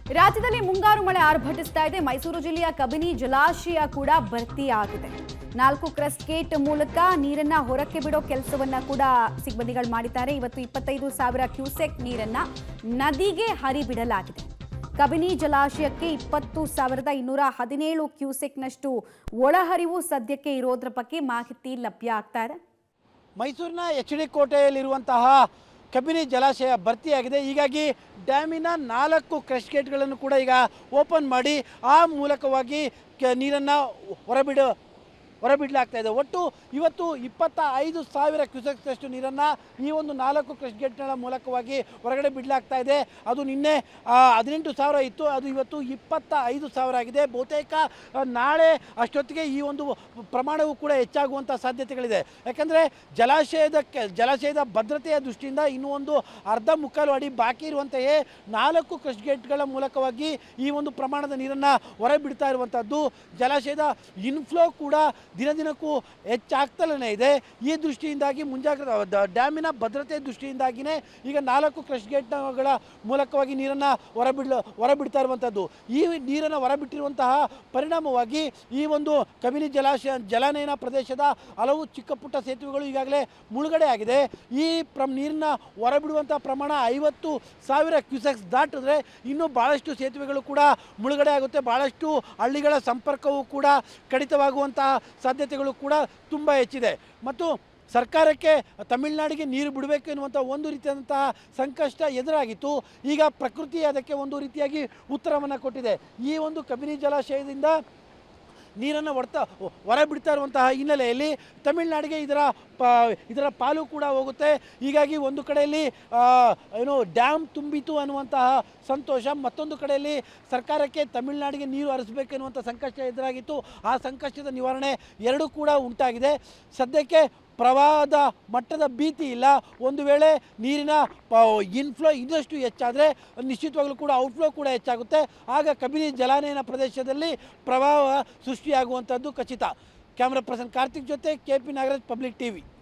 ರಾಜ್ಯದಲ್ಲಿ ಮುಂಗಾರು ಮಳೆ ಆರ್ಭಟಿಸ್ತಾ ಇದೆ. ಮೈಸೂರು ಜಿಲ್ಲೆಯ ಕಬಿನಿ ಜಲಾಶಯ ಕೂಡ ಭರ್ತಿಯಾಗಿದೆ. 4 ಕ್ರಸ್ಟ್ ಗೇಟ್ ಮೂಲಕ ನೀರನ್ನ ಹೊರಕ್ಕೆ ಬಿಡೋ ಕೆಲಸವನ್ನ ಕೂಡ ಸಿಬ್ಬಂದಿಗಳು ಮಾಡಿದ್ದಾರೆ. ಇವತ್ತು 25,000 ಕ್ಯೂಸೆಕ್ ನೀರನ್ನ ನದಿಗೆ ಹರಿಬಿಡಲಾಗಿದೆ. ಕಬಿನಿ ಜಲಾಶಯಕ್ಕೆ 20,217 ಕ್ಯೂಸೆಕ್ನಷ್ಟು ಒಳಹರಿವು ಸದ್ಯಕ್ಕೆ ಇರೋದ್ರ ಬಗ್ಗೆ ಮಾಹಿತಿ ಲಭ್ಯ ಆಗ್ತಾ ಇದೆ. ಮೈಸೂರಿನ ಎಚ್.ಡಿ. ಕೋಟೆಯಲ್ಲಿರುವಂತಹ ಕಬಿನಿ ಜಲಾಶಯ ಭರ್ತಿಯಾಗಿದೆ. ಹೀಗಾಗಿ ಡ್ಯಾಮಿನ 4 ಕ್ರಸ್ಟ್ ಗೇಟ್ಗಳನ್ನು ಕೂಡ ಈಗ ಓಪನ್ ಮಾಡಿ ಆ ಮೂಲಕವಾಗಿ ನೀರನ್ನು ಹೊರಬಿಡಲಾಗ್ತಾ ಇದೆ. ಒಟ್ಟು ಇವತ್ತು 25,000 ಕ್ಯೂಸೆಕ್ನಷ್ಟು ನೀರನ್ನು ಈ ಒಂದು 4 ಕ್ರಸ್ಟ್ ಗೇಟ್ಗಳ ಮೂಲಕವಾಗಿ ಹೊರಗಡೆ ಬಿಡಲಾಗ್ತಾ ಇದೆ. ಅದು ನಿನ್ನೆ 18,000 ಇತ್ತು, ಅದು ಇವತ್ತು 25,000 ಆಗಿದೆ. ಬಹುತೇಕ ನಾಳೆ ಅಷ್ಟೊತ್ತಿಗೆ ಈ ಒಂದು ಪ್ರಮಾಣವು ಕೂಡ ಹೆಚ್ಚಾಗುವಂಥ ಸಾಧ್ಯತೆಗಳಿದೆ. ಯಾಕಂದರೆ ಜಲಾಶಯದ ಭದ್ರತೆಯ ದೃಷ್ಟಿಯಿಂದ ಇನ್ನೂ ಒಂದು ಅರ್ಧ ಮುಕ್ಕಾಲು ಅಡಿ ಬಾಕಿ ಇರುವಂತೆಯೇ 4 ಕ್ರಸ್ಟ್ ಗೇಟ್ಗಳ ಮೂಲಕವಾಗಿ ಈ ಒಂದು ಪ್ರಮಾಣದ ನೀರನ್ನು ಹೊರಬಿಡ್ತಾ ಇರುವಂಥದ್ದು. ಜಲಾಶಯದ ಇನ್ಫ್ಲೋ ಕೂಡ ದಿನದಿನಕ್ಕೂ ಹೆಚ್ಚಾಗ್ತಲೇ ಇದೆ. ಈ ದೃಷ್ಟಿಯಿಂದಾಗಿ ಮುಂಜಾಗ್ರತಾ ಡ್ಯಾಮಿನ ಭದ್ರತೆ ದೃಷ್ಟಿಯಿಂದಾಗಿಯೇ ಈಗ 4 ಕ್ರಸ್ಟ್ ಗೇಟ್ಗಳ ಮೂಲಕವಾಗಿ ನೀರನ್ನು ಹೊರಬಿಡ್ತಾ ಇರುವಂಥದ್ದು. ಈ ನೀರನ್ನು ಹೊರಬಿಟ್ಟಿರುವಂತಹ ಪರಿಣಾಮವಾಗಿ ಈ ಒಂದು ಕಬಿನಿ ಜಲಾನಯನ ಪ್ರದೇಶದ ಹಲವು ಚಿಕ್ಕ ಪುಟ್ಟ ಸೇತುವೆಗಳು ಈಗಾಗಲೇ ಮುಳುಗಡೆ ಆಗಿದೆ. ಈ ನೀರನ್ನು ಹೊರಬಿಡುವಂಥ ಪ್ರಮಾಣ 50,000 ಕ್ಯೂಸೆಕ್ಸ್ ದಾಟಿದ್ರೆ ಇನ್ನೂ ಭಾಳಷ್ಟು ಸೇತುವೆಗಳು ಕೂಡ ಮುಳುಗಡೆ ಆಗುತ್ತೆ. ಭಾಳಷ್ಟು ಹಳ್ಳಿಗಳ ಸಂಪರ್ಕವೂ ಕೂಡ ಕಡಿತವಾಗುವಂತಹ ಸಾಧ್ಯತೆಗಳು ಕೂಡ ತುಂಬ ಹೆಚ್ಚಿದೆ. ಮತ್ತು ಸರ್ಕಾರಕ್ಕೆ ತಮಿಳುನಾಡಿಗೆ ನೀರು ಬಿಡಬೇಕು ಎನ್ನುವಂಥ ಒಂದು ರೀತಿಯಾದಂತಹ ಸಂಕಷ್ಟ ಎದುರಾಗಿತ್ತು. ಈಗ ಪ್ರಕೃತಿ ಅದಕ್ಕೆ ಒಂದು ರೀತಿಯಾಗಿ ಉತ್ತರವನ್ನು ಕೊಟ್ಟಿದೆ. ಈ ಒಂದು ಕಬಿನಿ ಜಲಾಶಯದಿಂದ ನೀರನ್ನು ಹೊರಬಿಡ್ತಾ ಇರುವಂತಹ ಹಿನ್ನೆಲೆಯಲ್ಲಿ ತಮಿಳುನಾಡಿಗೆ ಇದರ ಪಾಲು ಕೂಡ ಹೋಗುತ್ತೆ. ಹೀಗಾಗಿ ಒಂದು ಕಡೆಯಲ್ಲಿ ಡ್ಯಾಮ್ ತುಂಬಿತು ಅನ್ನುವಂತಹ ಸಂತೋಷ, ಮತ್ತೊಂದು ಕಡೆಯಲ್ಲಿ ಸರ್ಕಾರಕ್ಕೆ ತಮಿಳುನಾಡಿಗೆ ನೀರು ಹರಿಸಬೇಕು ಎನ್ನುವಂಥ ಸಂಕಷ್ಟ ಎದುರಾಗಿತ್ತು. ಆ ಸಂಕಷ್ಟದ ನಿವಾರಣೆ ಎರಡೂ ಕೂಡ ಉಂಟಾಗಿದೆ. ಸದ್ಯಕ್ಕೆ ಪ್ರವಾಹದ ಮಟ್ಟದ ಭೀತಿ ಇಲ್ಲ. ಒಂದು ವೇಳೆ ನೀರಿನ ಇನ್ಫ್ಲೋ ಇನ್ನಷ್ಟು ಹೆಚ್ಚಾದರೆ ನಿಶ್ಚಿತವಾಗಲೂ ಕೂಡ ಔಟ್ಫ್ಲೋ ಕೂಡ ಹೆಚ್ಚಾಗುತ್ತೆ. ಆಗ ಕಬಿನಿ ಜಲಾನಯನ ಪ್ರದೇಶದಲ್ಲಿ ಪ್ರವಾಹ ಸೃಷ್ಟಿಯಾಗುವಂಥದ್ದು ಖಚಿತ. ಕ್ಯಾಮ್ರಾ ಪರ್ಸನ್ ಕಾರ್ತಿಕ್ ಜೊತೆ KP ನಾಗರಾಜ್, ಪಬ್ಲಿಕ್ ಟಿವಿ.